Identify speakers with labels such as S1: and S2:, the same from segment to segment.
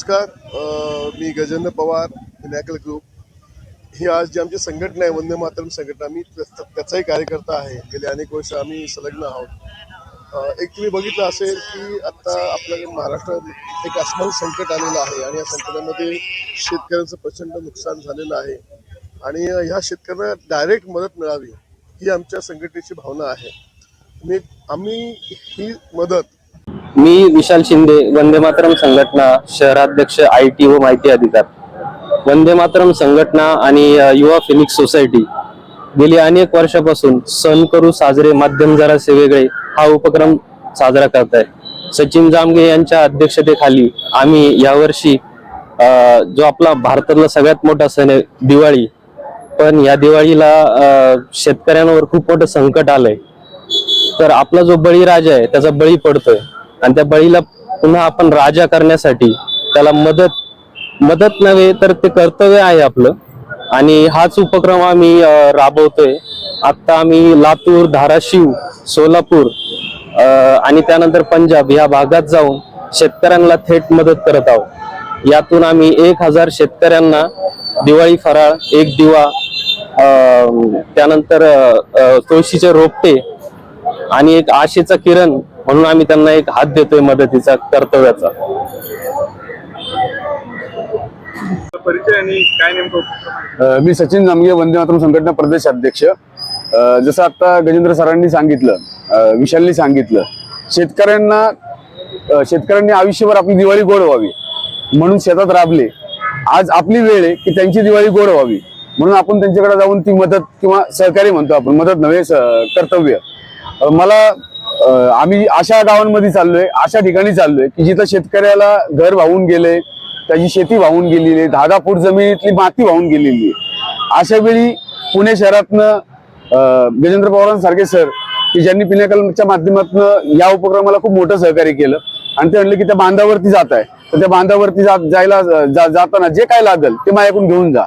S1: नमस्कार. मी Gajendra Pawar, pinnacle group ही आज जी आमची संघटना आहे वंदे मातरम संघटना, मी त्याचाही कार्यकर्ता आहे. गेले अनेक वर्ष आम्ही संलग्न आहोत. एक तुम्ही बघितलं असेल की आता आपल्या महाराष्ट्रात एक अस्सल संकट आलेलं आहे आणि या संकटामध्ये शेतकऱ्यांचं प्रचंड नुकसान झालेलं आहे आणि ह्या शेतकऱ्यांना डायरेक्ट मदत मिळावी ही आमच्या संघटनेची भावना आहे. आम्ही ही मदत
S2: मी विशाल शिंदे, वंदे मातरम संघटना शहराध्यक्ष IT व माहिती अधिकार. वंदे मातरम संघटना आणि युवा फिनिक्स सोसायटी गेली अनेक वर्षापासून सण करू साजरे माध्यम जरासे वेगळे हा उपक्रम साजरा करत आहे. सचिन जामगे यांच्या अध्यक्षतेखाली आम्ही यावर्षी जो आपला भारतातला सगळ्यात मोठा सण आहे दिवाळी, पण या दिवाळीला शेतकऱ्यांवर खूप मोठं संकट आलंय. तर आपला जो बळीराजा आहे त्याचा बळी पडतोय आणि त्या बळीला पुन्हा आपण राजा करण्यासाठी त्याला मदत नव्हे तर ते कर्तव्य आहे आपलं आणि हाच उपक्रम आम्ही राबवतोय. आता आम्ही लातूर, धाराशिव, सोलापूर आणि त्यानंतर पंजाब या भागात जाऊन शेतकऱ्यांना थेट मदत करत आहोत. यातून आम्ही 1000 शेतकऱ्यांना दिवाळी फराळ, एक दिवा, त्यानंतर तुळशीचे रोपटे आणि एक आशेचा किरण म्हणून आम्ही त्यांना एक हात देतोय मदतीचा, कर्तव्याचा.
S3: परिचय आणि काय नेमकं?
S4: मी सचिन जामगे, वंदे मातरम संघटना प्रदेश अध्यक्ष. जसं आता गजेंद्र सरांनी सांगितलं, विशालनी सांगितलं, शेतकऱ्यांनी आयुष्यभर आपली दिवाळी गोड व्हावी म्हणून शेतात राबले. आज आपली वेळ आहे की त्यांची दिवाळी गोड व्हावी म्हणून आपण त्यांच्याकडे जाऊन ती मदत किंवा सहकार्य म्हणतो आपण, मदत नव्हे कर्तव्य. आम्ही अशा गावांमध्ये चाललोय, अशा ठिकाणी चाललोय की जिथं शेतकऱ्याला घर वाहून गेले, त्याची शेती वाहून गेलेली आहे, 10 फूट जमिनीतली माती वाहून गेलेली आहे. अशा वेळी पुणे शहरातनं गजेंद्र पवारांसारखे सर की ज्यांनी पिनॅकलच्या माध्यमातून या उपक्रमाला खूप मोठं सहकार्य केलं आणि ते म्हणले की त्या बांधावरती जात आहे तर त्या बांधावरती जाताना जे काय लागेल ते माझ्याकडून घेऊन जा.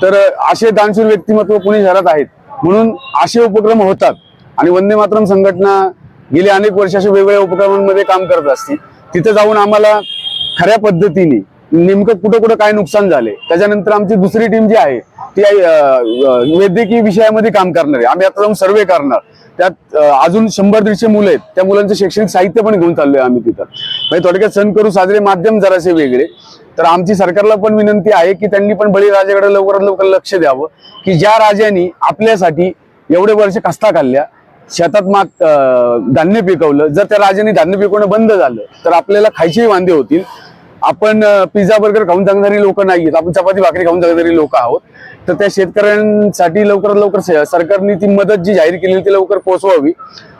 S4: तर असे दानशूर व्यक्तिमत्व पुणे शहरात आहेत म्हणून असे उपक्रम होतात आणि वंदे मातरम संघटना गेली अनेक वर्ष अशा वेगवेगळ्या उपक्रमांमध्ये काम करत असते. तिथे जाऊन आम्हाला खऱ्या पद्धतीने नेमकं कुठं काय नुकसान झाले. त्याच्यानंतर आमची दुसरी टीम जी आहे ती वैद्यकीय विषयामध्ये काम करणार आहे. आम्ही आता जाऊन सर्वे करणार, त्यात अजून 100-150 मुलं आहेत, त्या मुलांचं शैक्षणिक साहित्य पण घेऊन चाललोय आम्ही तिथं. म्हणजे थोडक्यात सण करू साजरे माध्यम जरासे वेगळे. तर आमची सरकारला पण विनंती आहे की त्यांनी पण बळीराजाकडे लवकरात लवकर लक्ष द्यावं की ज्या राजांनी आपल्यासाठी एवढे वर्ष कष्टा खाल्ल्या, शेतात धान्य पिकवलं, जर त्या राजांनी धान्य पिकवणं बंद झालं तर आपल्याला खायचेही वांदे होतील. आपण पिझ्झा बर्गर खाऊन जगणारी लोक नाहीत, आपण चपाती भाकरी खाऊन जगणारी लोक आहोत. तर त्या शेतकऱ्यांसाठी लवकरात लवकर सरकारने ती मदत जी जाहीर केलेली ती लवकर पोहोचवावी.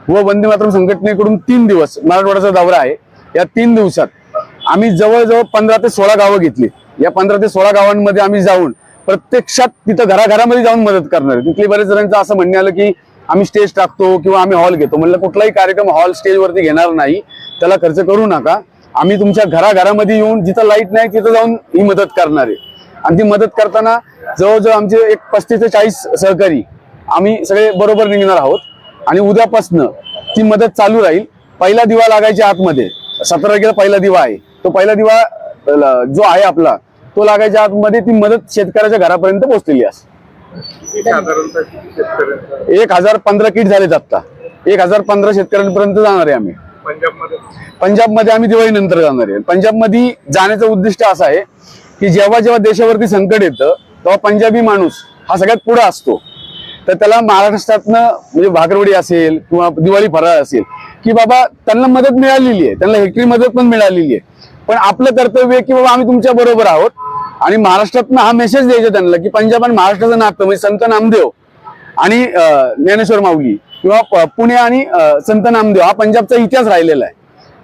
S4: व वंदे मातरम संघटनेकडून 3 दिवस मराठवाड्याचा दौरा आहे. या 3 दिवसात आम्ही जवळजवळ 15 ते 16 गावं घेतली. या 15 ते 16 गावांमध्ये आम्ही जाऊन प्रत्यक्षात तिथं घराघरामध्ये जाऊन मदत करणार. तिथले बरेच जणांचं असं म्हणणं आलं की आम्ही स्टेज टाकतो किंवा आम्ही हॉल घेतो. म्हणलं कुठलाही कार्यक्रम हॉल स्टेजवरती घेणार नाही, त्याला खर्च करू नका. आम्ही तुमच्या घराघरामध्ये येऊन जिथं लाईट नाही तिथं जाऊन ही मदत करणार आहे. आणि ती मदत करताना जवळजवळ आमचे एक 35 ते 40 सहकारी आम्ही सगळे बरोबर निघणार आहोत आणि उद्यापासनं ती मदत चालू राहील. पहिला दिवा लागायच्या आतमध्ये 17 तारखेला पहिला दिवा आहे. तो पहिला दिवा जो आहे आपला तो लागायच्या आतमध्ये ती मदत शेतकऱ्याच्या घरापर्यंत पोहोचलेली असते. 1015 किट झालेत आता. 1015 शेतकऱ्यांपर्यंत जाणार आहे आम्ही. पंजाबमध्ये आम्ही दिवाळी नंतर जाणार आहे. पंजाबमध्ये जाण्याचं उद्दिष्ट असं आहे की जेव्हा देशावरती संकट येतं तेव्हा पंजाबी माणूस हा सगळ्यात पुढे असतो. तर त्याला महाराष्ट्रातनं म्हणजे भाकरवडी असेल किंवा दिवाळी फराळ असेल की बाबा त्यांना मदत मिळालेली आहे, त्यांना हेक्टरी मदत पण मिळालेली आहे. पण आपलं कर्तव्य आहे की बाबा आम्ही तुमच्या बरोबर आहोत आणि महाराष्ट्रातनं हा मेसेज द्यायचा त्यांना की पंजाब आणि महाराष्ट्राचं नातं म्हणजे संत नामदेव आणि ज्ञानेश्वर माऊली किंवा पुणे आणि संत नामदेव हा पंजाबचा इतिहास राहिलेला आहे.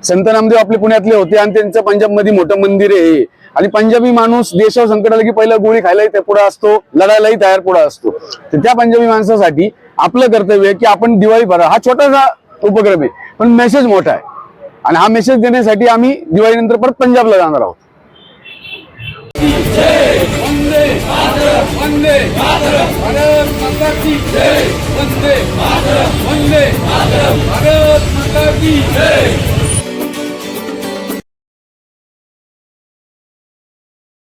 S4: संत नामदेव आपले पुण्यातले होते आणि त्यांचं पंजाबमध्ये मोठं मंदिर आहे आणि पंजाबी माणूस देशावर संकट आलं की पहिला गोळी खायलाही पुढे असतो, लढायलाही तयार पुढे असतो. तर त्या पंजाबी माणसासाठी आपलं कर्तव्य आहे की आपण दिवाळी फराळ हा छोटासा उपक्रम आहे पण मेसेज मोठा आहे आणि हा मेसेज देण्यासाठी आम्ही दिवाळीनंतर परत पंजाबला जाणार आहोत.
S5: वंदे मातरम, वंदे मातरम, भारत माता की जय. वंदे मातरम, वंदे मातरम, भारत माता की जय.